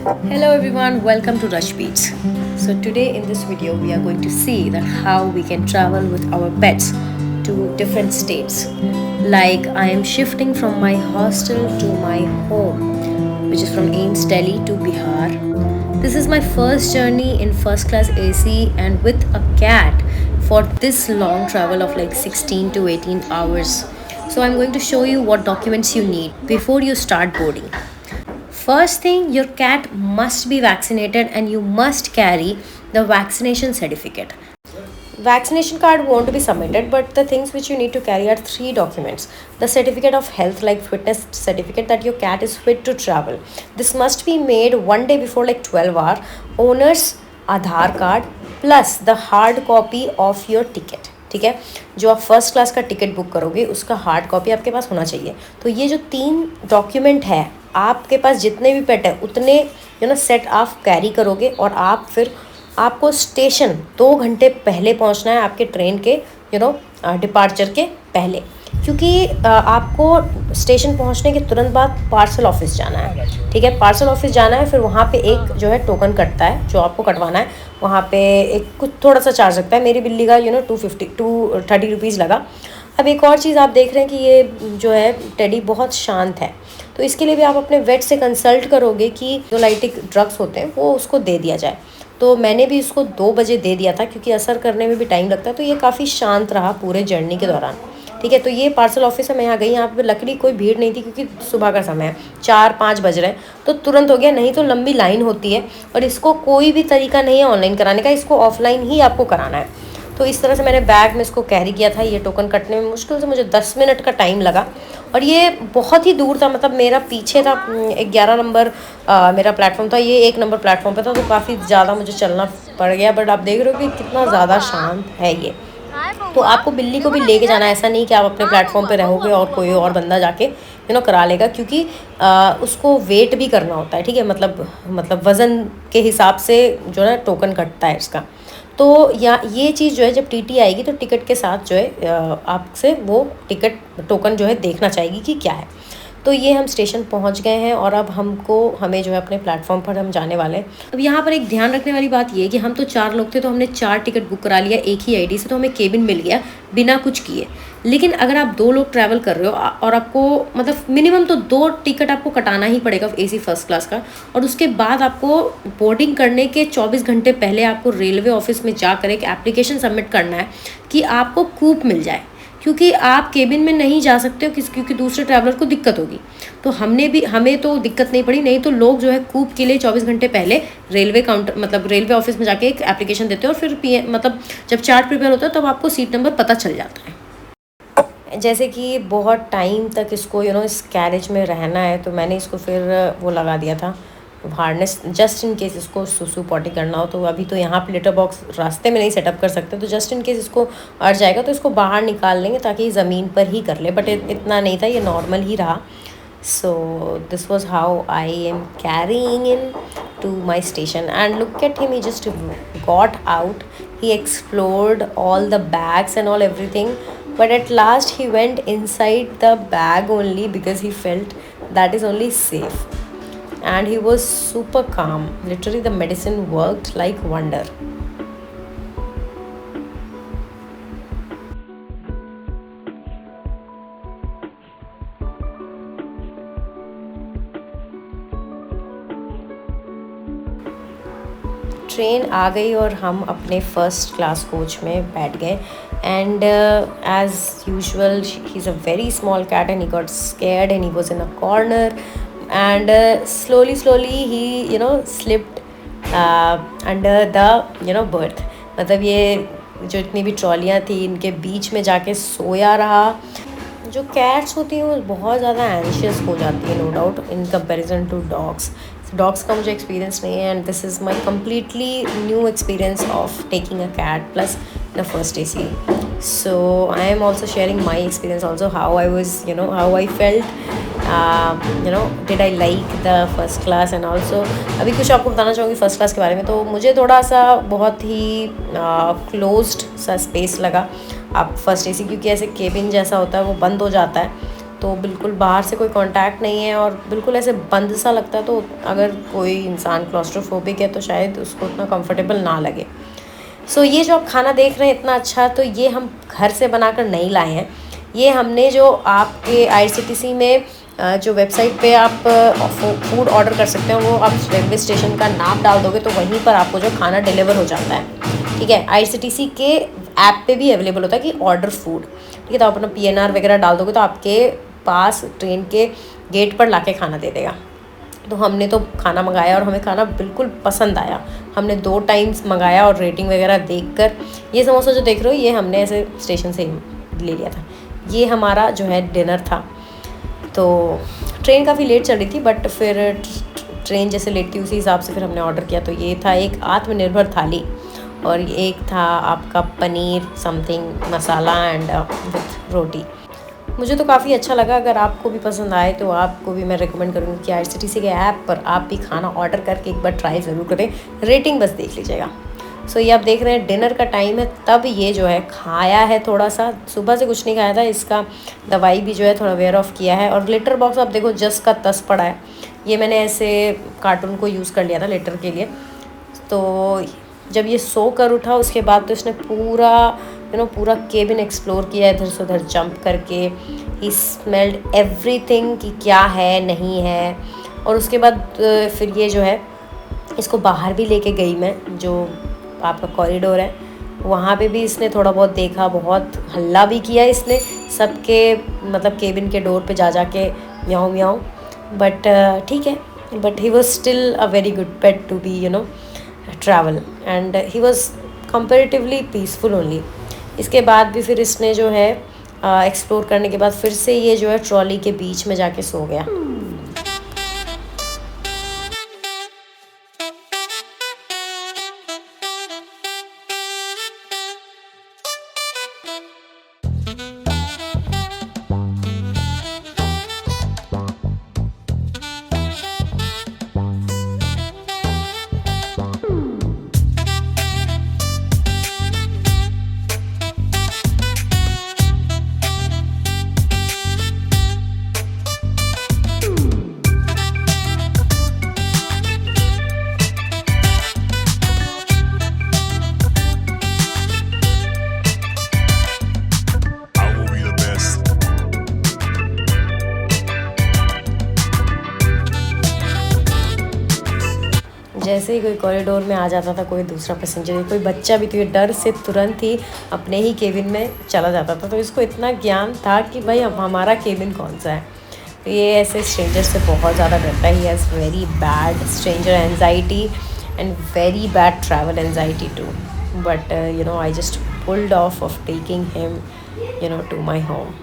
Hello everyone, welcome to Rush Beats. So today in this video we are going to see that how we can travel with our pets to different states. Like I am shifting from my hostel to my home, which is from Ames, Delhi to Bihar. This is my first journey in first class AC and with a cat for this long travel of like 16 to 18 hours. So I'm going to show you what documents you need before you start boarding. First thing, your cat must be vaccinated and you must carry the vaccination certificate. Vaccination card won't be submitted, but the things which you need to carry are three documents. The certificate of health, like fitness certificate that your cat is fit to travel. This must be made one day before, like 12 hour. Owner's Aadhaar card plus the hard copy of your ticket. ठीक है, जो आप first class का ticket book करोगे उसका hard copy आपके पास होना चाहिए. तो ये जो तीन डॉक्यूमेंट है, आपके पास जितने भी पेट है उतने सेट आप कैरी करोगे. और आप फिर आपको स्टेशन 2 घंटे पहले पहुंचना है, आपके ट्रेन के डिपार्चर के पहले, क्योंकि आपको स्टेशन पहुंचने के तुरंत बाद पार्सल ऑफिस जाना है. ठीक है, पार्सल ऑफिस जाना है, फिर वहाँ पे एक जो है टोकन कटता है जो आपको कटवाना है. वहाँ पे एक कुछ थोड़ा सा चार्ज लगता है. मेरी बिल्ली का 230 रुपीज़ लगा. अब एक और चीज़ आप देख रहे हैं कि ये जो है टेडी बहुत शांत है, तो इसके लिए भी आप अपने वेट से कंसल्ट करोगे कि जो लाइटिक ड्रग्स होते हैं वो उसको दे दिया जाए. तो मैंने भी इसको 2 बजे दे दिया था, क्योंकि असर करने में भी टाइम लगता है. तो ये काफ़ी शांत रहा पूरे जर्नी के दौरान. ठीक है, तो ये पार्सल ऑफिस है. मैं यहाँ गई, यहाँ पे लकड़ी कोई भीड़ नहीं थी क्योंकि सुबह का समय है, 4-5 बज रहे हैं, तो तुरंत हो गया. नहीं तो लंबी लाइन होती है और इसको कोई भी तरीका नहीं है ऑनलाइन कराने का, इसको ऑफलाइन ही आपको कराना है. तो इस तरह से मैंने बैग में इसको कैरी किया था. ये टोकन कटने में मुश्किल से मुझे 10 मिनट का टाइम लगा, और ये बहुत ही दूर था. मतलब मेरा पीछे था 11 नंबर मेरा प्लेटफॉर्म था, ये 1 नंबर प्लेटफॉर्म पे था, तो काफ़ी ज़्यादा मुझे चलना पड़ गया. बट आप देख रहे हो कि कितना ज़्यादा शांत है ये. तो आपको बिल्ली को भी लेके जाना है, ऐसा नहीं कि आप अपने प्लेटफॉर्म पे रहोगे और कोई और बंदा जाके करा लेगा, क्योंकि उसको वेट भी करना होता है. ठीक है, मतलब वज़न के हिसाब से जो है टोकन कटता है इसका. तो ये चीज़ जो है जब टीटी आएगी तो टिकट के साथ जो है आपसे वो टिकट टोकन जो है देखना चाहेगी कि क्या है. तो ये हम स्टेशन पहुंच गए हैं और अब हमें जो है अपने प्लेटफॉर्म पर हम जाने वाले हैं. अब यहाँ पर एक ध्यान रखने वाली बात ये है कि हम तो 4 लोग थे, तो हमने 4 टिकट बुक करा लिया एक ही आईडी से, तो हमें केबिन मिल गया बिना कुछ किए. लेकिन अगर आप 2 लोग ट्रैवल कर रहे हो और आपको मतलब मिनिमम तो 2 टिकट आपको कटाना ही पड़ेगा AC फर्स्ट क्लास का, और उसके बाद आपको बोर्डिंग करने के 24 घंटे पहले आपको रेलवे ऑफिस में जाकर एक एप्लीकेशन सबमिट करना है कि आपको कूप मिल जाए, क्योंकि आप केबिन में नहीं जा सकते हो क्योंकि दूसरे ट्रैवलर को दिक्कत होगी. तो हमें तो दिक्कत नहीं पड़ी. नहीं तो लोग जो है कूप के लिए 24 घंटे पहले रेलवे काउंटर मतलब रेलवे ऑफिस में जाके एक एप्लीकेशन देते हो, और फिर मतलब जब चार्ट प्रिपेयर होता है तब आपको सीट नंबर पता चल जाता है. जैसे कि बहुत टाइम तक इसको इस कैरेज में रहना है, तो मैंने इसको फिर वो लगा दिया था हार्नेस, जस्ट इन केस इसको सुसु पॉटी करना हो. तो अभी तो यहाँ पे लेटर बॉक्स रास्ते में नहीं सेटअप कर सकते, तो जस्ट इन केस इसको अड़ जाएगा तो इसको बाहर निकाल लेंगे ताकि ज़मीन पर ही कर ले. बट इतना नहीं था, ये नॉर्मल ही रहा. So this was how I am carrying in to my station. And look at him, he just got out, he explored all the bags and all everything. But at last he went inside the bag only because he felt that is only safe. And he was super calm. Literally the medicine worked like wonder. Train आ गई और हम अपने first class coach में बैठ गए. And as usual he is a very small cat and he got scared and he was in a corner. And slowly he slipped under the berth. मतलब ये जो इतनी भी ट्रॉलियाँ थी इनके बीच में जाके सोया रहा. जो कैट्स होती हैं वो बहुत ज़्यादा एंशियस हो जाती है, no doubt, in comparison to dogs का मुझे एक्सपीरियंस नहीं है. And this is my completely new experience of taking a cat plus the first AC. So I am also sharing my experience also, how I was, how I felt, did I like the first class. And also अभी कुछ आपको बताना चाहूँगी first class के बारे में. तो मुझे थोड़ा सा बहुत ही क्लोज्ड सा स्पेस लगा आप फर्स्ट AC, क्योंकि ऐसे केबिन जैसा होता है वो बंद हो जाता है, तो बिल्कुल बाहर से कोई कांटेक्ट नहीं है और बिल्कुल ऐसे बंद सा लगता है, तो अगर कोई इंसान क्लॉस्ट्रोफोबिक है तो शायद उसको उतना कंफर्टेबल ना लगे। सो ये जो आप खाना देख रहे हैं इतना अच्छा, तो ये हम घर से बनाकर नहीं लाए हैं। ये हमने जो आपके IRCTC में जो वेबसाइट पे आप फूड ऑर्डर कर सकते हैं, वो आप रेलवे स्टेशन का नाम डाल दोगे तो वहीं पर आपको जो खाना डिलीवर हो जाता है। ठीक है, IRCTC के ऐप पे भी अवेलेबल होता है कि ऑर्डर फूड। ठीक है, तो आप अपना PNR वगैरह डाल दोगे तो आपके पास ट्रेन के गेट पर लाके खाना दे देगा। तो हमने तो खाना मंगाया और हमें खाना बिल्कुल पसंद आया। हमने 2 टाइम्स मंगाया और रेटिंग वगैरह देखकर, ये समोसा जो देख रहे हो ये हमने ऐसे स्टेशन से ले लिया था। ये हमारा जो है डिनर था। तो ट्रेन काफ़ी लेट चल रही थी, बट फिर ट्रेन जैसे लेट थी उसी हिसाब से फिर हमने ऑर्डर किया। तो ये था एक आत्मनिर्भर थाली और एक था आपका paneer something masala and with roti. मुझे तो काफ़ी अच्छा लगा। अगर आपको भी पसंद आए तो आपको भी मैं रिकमेंड करूँगी कि IRCTC के ऐप पर आप भी खाना ऑर्डर करके एक बार ट्राई ज़रूर करें। रेटिंग बस देख लीजिएगा। सो ये आप देख रहे हैं डिनर का टाइम है, तब ये जो है खाया है थोड़ा सा। सुबह से कुछ नहीं खाया था, इसका दवाई भी जो है थोड़ा वेयर ऑफ किया है। और लेटर बॉक्स आप देखो जस का तस पड़ा है। ये मैंने ऐसे कार्टून को यूज़ कर लिया था लेटर के लिए। तो जब ये सो कर उठा उसके बाद तो इसने पूरा केबिन एक्सप्लोर किया, इधर से उधर जंप करके। ही स्मेल्ड एवरीथिंग कि क्या है नहीं है। और उसके बाद फिर ये जो है इसको बाहर भी लेके गई मैं, जो आपका कॉरिडोर है वहाँ पे भी इसने थोड़ा बहुत देखा, बहुत हल्ला भी किया इसने सबके मतलब केबिन के डोर पे जा के म्याऊं म्याऊं। बट ठीक है, but he was still a very good pet to be travel and he was comparatively peaceful only. इसके बाद भी फिर इसने जो है एक्सप्लोर करने के बाद फिर से ये जो है ट्रॉली के बीच में जाके सो गया। जैसे ही कोई कॉरिडोर में आ जाता था कोई दूसरा पैसेंजर, कोई बच्चा भी, तो ये डर से तुरंत ही अपने ही केबिन में चला जाता था। तो इसको इतना ज्ञान था कि भाई हमारा केबिन कौन सा है। तो ये ऐसे स्ट्रेंजर से बहुत ज़्यादा डरता है। He has very bad stranger anxiety and very bad travel anxiety too. But I just pulled off taking him to my home.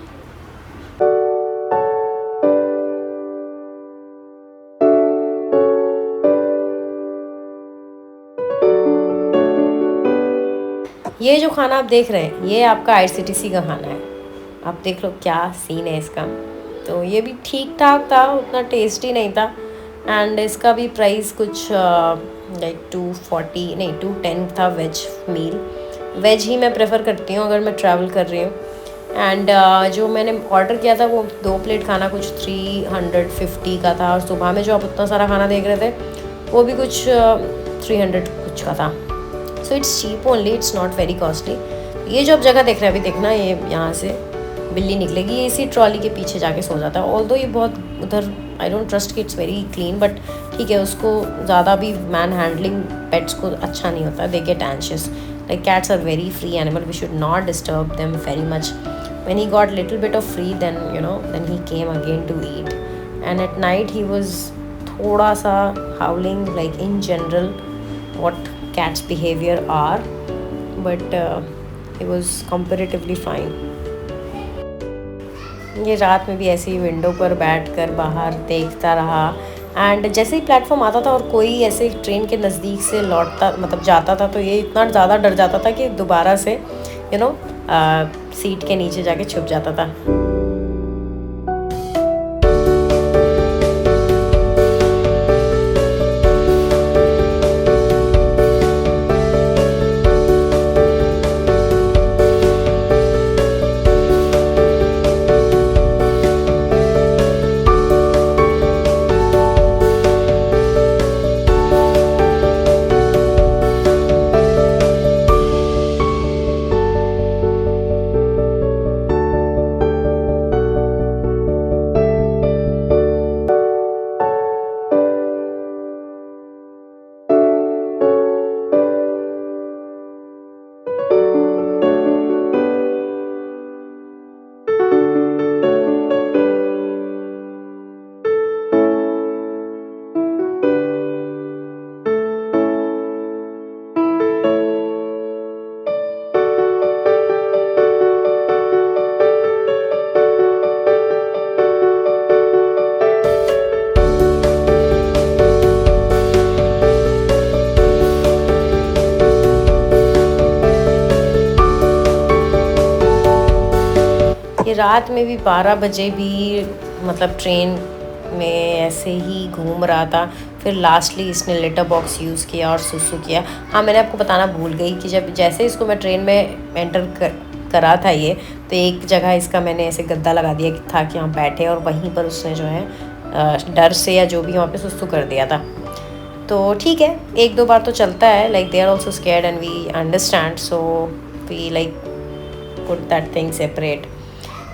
ये जो खाना आप देख रहे हैं ये आपका IRCTC का खाना है। आप देख लो क्या सीन है इसका। तो ये भी ठीक ठाक था, उतना टेस्टी नहीं था। एंड इसका भी प्राइस कुछ लाइक 240 नहीं 210 था वेज मील। वेज ही मैं प्रेफर करती हूँ अगर मैं ट्रैवल कर रही हूँ। एंड जो मैंने ऑर्डर किया था वो 2 प्लेट खाना कुछ 350 का था। और सुबह में जो आप उतना सारा खाना देख रहे थे वो भी कुछ 300 कुछ का था। So it's cheap only, it's not very costly. ये जो आप जगह देख रहे हैं अभी देखना, ये यहाँ से बिल्ली निकलेगी, ये इसी ट्रॉली के पीछे जाके सो जाता है। ऑल्दो ये बहुत उधर आई डोंट ट्रस्ट कि इट्स वेरी क्लीन, बट ठीक है, उसको ज़्यादा भी मैन हैंडलिंग पेट्स को अच्छा नहीं होता। They get anxious. Like cats are very free animal, we should not disturb them very much. When he got little bit of free then then he came again to eat. And at night he was थोड़ा सा howling like in general what cats behavior are, but it was comparatively fine. ये रात में भी ऐसे ही window पर बैठकर बाहर देखता रहा। एंड जैसे ही प्लेटफॉर्म आता था और कोई ऐसे ट्रेन के नज़दीक से लौटता मतलब जाता था तो ये इतना ज़्यादा डर जाता था कि दोबारा से सीट के नीचे जाके छुप जाता था। कि रात में भी 12 बजे भी मतलब ट्रेन में ऐसे ही घूम रहा था। फिर लास्टली इसने लेटर बॉक्स यूज़ किया और सुसु किया। हाँ, मैंने आपको बताना भूल गई कि जब जैसे इसको मैं ट्रेन में करा था ये, तो एक जगह इसका मैंने ऐसे गद्दा लगा दिया कि था कि यहाँ बैठे, और वहीं पर उसने जो है डर से या जो भी वहाँ पे सुसु कर दिया था। तो ठीक है, एक दो बार तो चलता है, like they are also scared and we understand, so we like put that thing separate.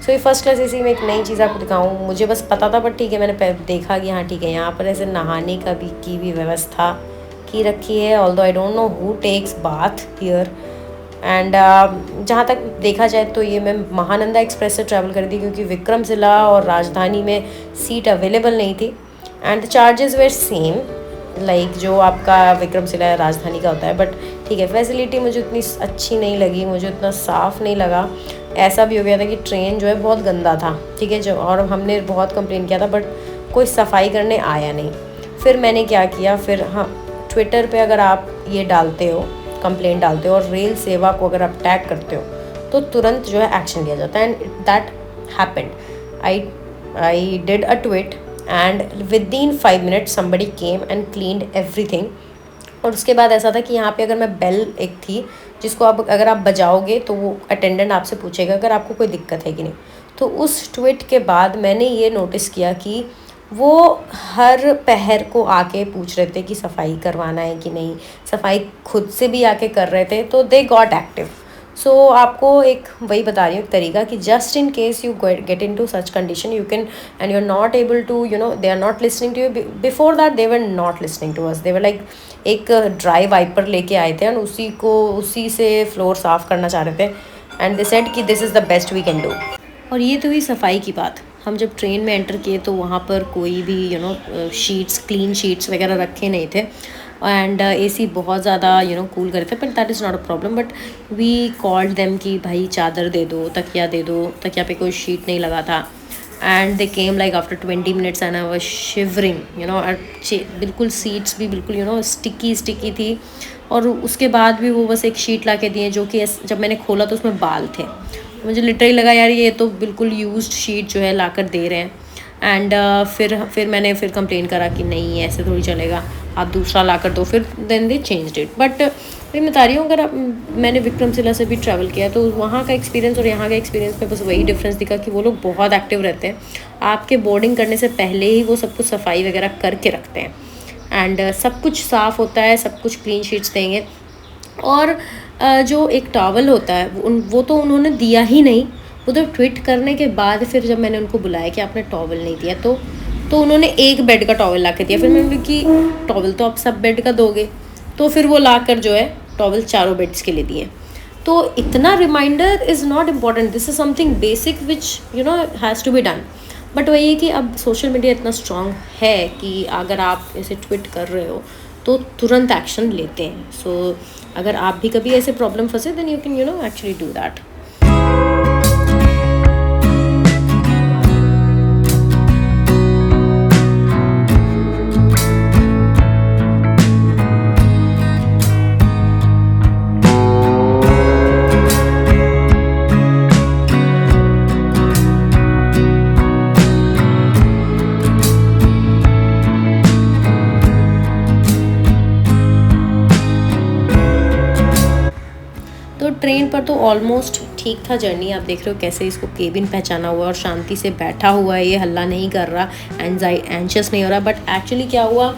So ये फर्स्ट क्लास एसी में एक नई चीज़ आपको दिखाऊँ, मुझे बस पता था, बट ठीक है, मैंने देखा कि हाँ ठीक है, यहाँ पर ऐसे नहाने का भी की भी व्यवस्था की रखी है। Although I don't know who takes bath here. And जहाँ तक देखा जाए तो ये मैं महानंदा एक्सप्रेस से ट्रैवल कर दी, क्योंकि विक्रमशिला और राजधानी में सीट अवेलेबल नहीं थी। And the charges were same like जो आपका विक्रमशिला या राजधानी का होता है, बट ठीक है, फैसिलिटी मुझे उतनी अच्छी नहीं लगी, मुझे उतना साफ़ नहीं लगा। ऐसा भी हो गया था कि ट्रेन जो है बहुत गंदा था, ठीक है, जो और हमने बहुत कंप्लेन किया था, बट कोई सफाई करने आया नहीं। फिर मैंने क्या किया, फिर हाँ, ट्विटर पे अगर आप ये डालते हो, कंप्लेंट डालते हो और रेल सेवा को अगर आप टैग करते हो, तो तुरंत जो है एक्शन लिया जाता है। And that happened. I did a tweet and within 5 minutes somebody came and cleaned everything. और उसके बाद ऐसा था कि यहाँ पे अगर मैं बेल एक थी जिसको आप अगर आप बजाओगे तो वो अटेंडेंट आपसे पूछेगा अगर आपको कोई दिक्कत है कि नहीं। तो उस ट्वीट के बाद मैंने ये नोटिस किया कि वो हर पहर को आके पूछ रहे थे कि सफाई करवाना है कि नहीं, सफाई खुद से भी आके कर रहे थे, तो दे गॉट एक्टिव। सो आपको एक वही बता रही हूँ एक तरीका कि just in case you get in to such condition you can and you are not able to they are not listening to you. Before that they were not listening to us, they were like एक dry wiper लेके आए थे और उसी से floor साफ़ करना चाह रहे थे। एंड दे सेड कि this is the best we can do. और ये तो हुई सफाई की बात। हम जब ट्रेन में एंटर किए तो वहाँ पर कोई भी शीट्स, क्लीन शीट्स वगैरह रखे नहीं थे। एंड एसी बहुत ज़्यादा कूल कर रहे थे, but that is not a problem. But we called them कि भाई चादर दे दो, तकिया दे दो। तकिया पे कोई शीट नहीं लगा था। And they came like after 20 minutes and I was shivering. बिल्कुल सीट्स भी बिल्कुल स्टिकी थी। और उसके बाद भी वो बस एक शीट ला के दिए, जो कि जब मैंने खोला तो उसमें बाल थे। मुझे लिटरली लगा यार ये तो बिल्कुल यूज्ड शीट जो है लाकर दे रहे हैं। एंड फिर मैंने कंप्लेन करा कि नहीं ऐसे थोड़ी चलेगा, आप दूसरा ला कर दो। फिर then they changed it. But मैं बता रही हूँ, अगर मैंने विक्रमशिला से भी ट्रैवल किया तो वहाँ का एक्सपीरियंस और यहाँ का एक्सपीरियंस में बस वही डिफरेंस दिखा कि वो लोग बहुत एक्टिव रहते हैं। आपके बोर्डिंग करने से पहले ही वो सब कुछ सफाई वगैरह करके रखते हैं। एंड सब कुछ साफ़ होता है, सब कुछ क्लीन शीट्स देंगे। और जो एक टॉवल होता है वो तो उन्होंने दिया ही नहीं। वो तो ट्वीट करने के बाद फिर जब मैंने उनको बुलाया कि आपने टॉवल नहीं दिया, तो उन्होंने एक बेड का टॉवल ला के दिया। फिर मैंने कि टॉवल तो आप सब बेड का दोगे, तो फिर वो ला कर जो है टॉवल चारों बेड्स के लिए दिए। तो इतना reminder is not important, this is something basic which has to be done. But वही है कि अब सोशल मीडिया इतना स्ट्रॉन्ग है कि अगर आप ऐसे ट्वीट कर रहे हो तो तुरंत एक्शन लेते हैं। सो अगर आप भी कभी ऐसे प्रॉब्लम फंसे then you can actually do that. Train पर तो ऑलमोस्ट ठीक था जर्नी। आप देख रहे हो कैसे इसको केबिन पहचाना हुआ और शांति से बैठा हुआ है, ये हल्ला नहीं कर रहा, एंशियस नहीं हो रहा। बट एक्चुअली क्या हुआ,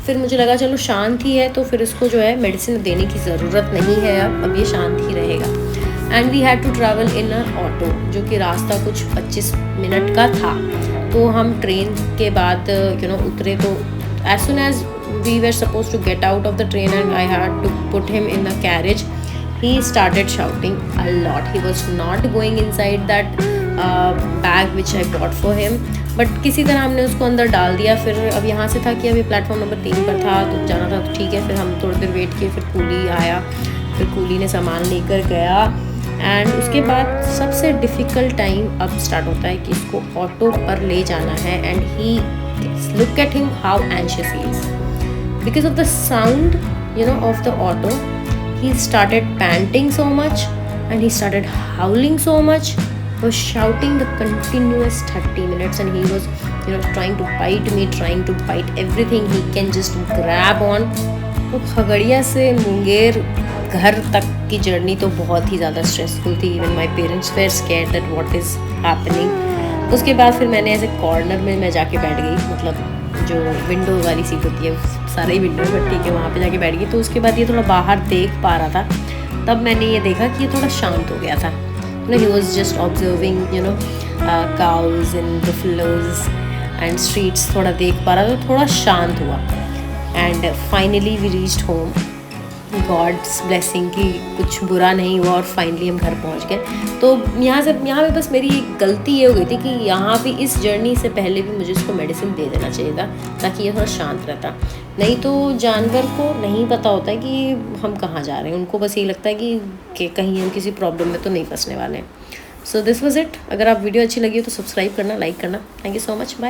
फिर मुझे लगा चलो शांत ही है तो फिर इसको जो है मेडिसिन देने की ज़रूरत नहीं है, अब ये शांत ही रहेगा। And we had to travel in a auto, जो कि रास्ता कुछ 25 मिनट का था। तो हम ट्रेन के बाद उतरे, तो as soon as we were suppose to get out of the train and I had to put him in the carriage, he started shouting a lot. He was not going inside that bag which I bought for him, but किसी तरह हमने उसको अंदर डाल दिया। फिर अब यहाँ से था कि अभी प्लेटफॉर्म नंबर 3 पर था तो जाना था, तो ठीक है। फिर हम थोड़ी देर वेट किए, फिर कूली आया, फिर कूली ने सामान लेकर गया। एंड उसके बाद सबसे डिफ़िकल्ट टाइम अब स्टार्ट होता है कि इसको ऑटो पर ले जाना है। And he look at him how anxious he is because of the sound of the auto. He started panting so much and he started howling so much was shouting the continuous 30 minutes and he was trying to bite me, trying to bite everything he can just grab on. तो खगड़िया से मुंगेर घर तक की journey तो बहुत ही ज़्यादा stressful थी. Even my parents were scared that what is happening. उसके बाद फिर मैंने ऐसे कॉर्नर में मैं जाके बैठ गई, मतलब जो विंडो वाली सीट होती है, सारे ही विंडो बट ठीक है, वहाँ पे जाके बैठ गई. तो उसके बाद ये थोड़ा बाहर देख पा रहा था. तब मैंने ये देखा कि ये थोड़ा शांत हो गया था. he was just observing cows and buffaloes and streets. थोड़ा देख पा रहा था, तो थोड़ा शांत हुआ. And finally we reached home. God's blessing कि कुछ बुरा नहीं हुआ और फाइनली हम घर पहुंच गए. तो यहाँ पे बस मेरी एक गलती ये हो गई थी कि यहाँ पे इस जर्नी से पहले भी मुझे इसको मेडिसिन दे देना चाहिए था ताकि ये थोड़ा शांत रहता. नहीं तो जानवर को नहीं पता होता है कि हम कहाँ जा रहे हैं. उनको बस ये लगता है कि कहीं हम किसी प्रॉब्लम में तो नहीं फंसने वाले हैं. सो दिस वॉज इट. अगर आप वीडियो अच्छी लगी हो तो सब्सक्राइब करना, लाइक करना. Thank you so much. Bye.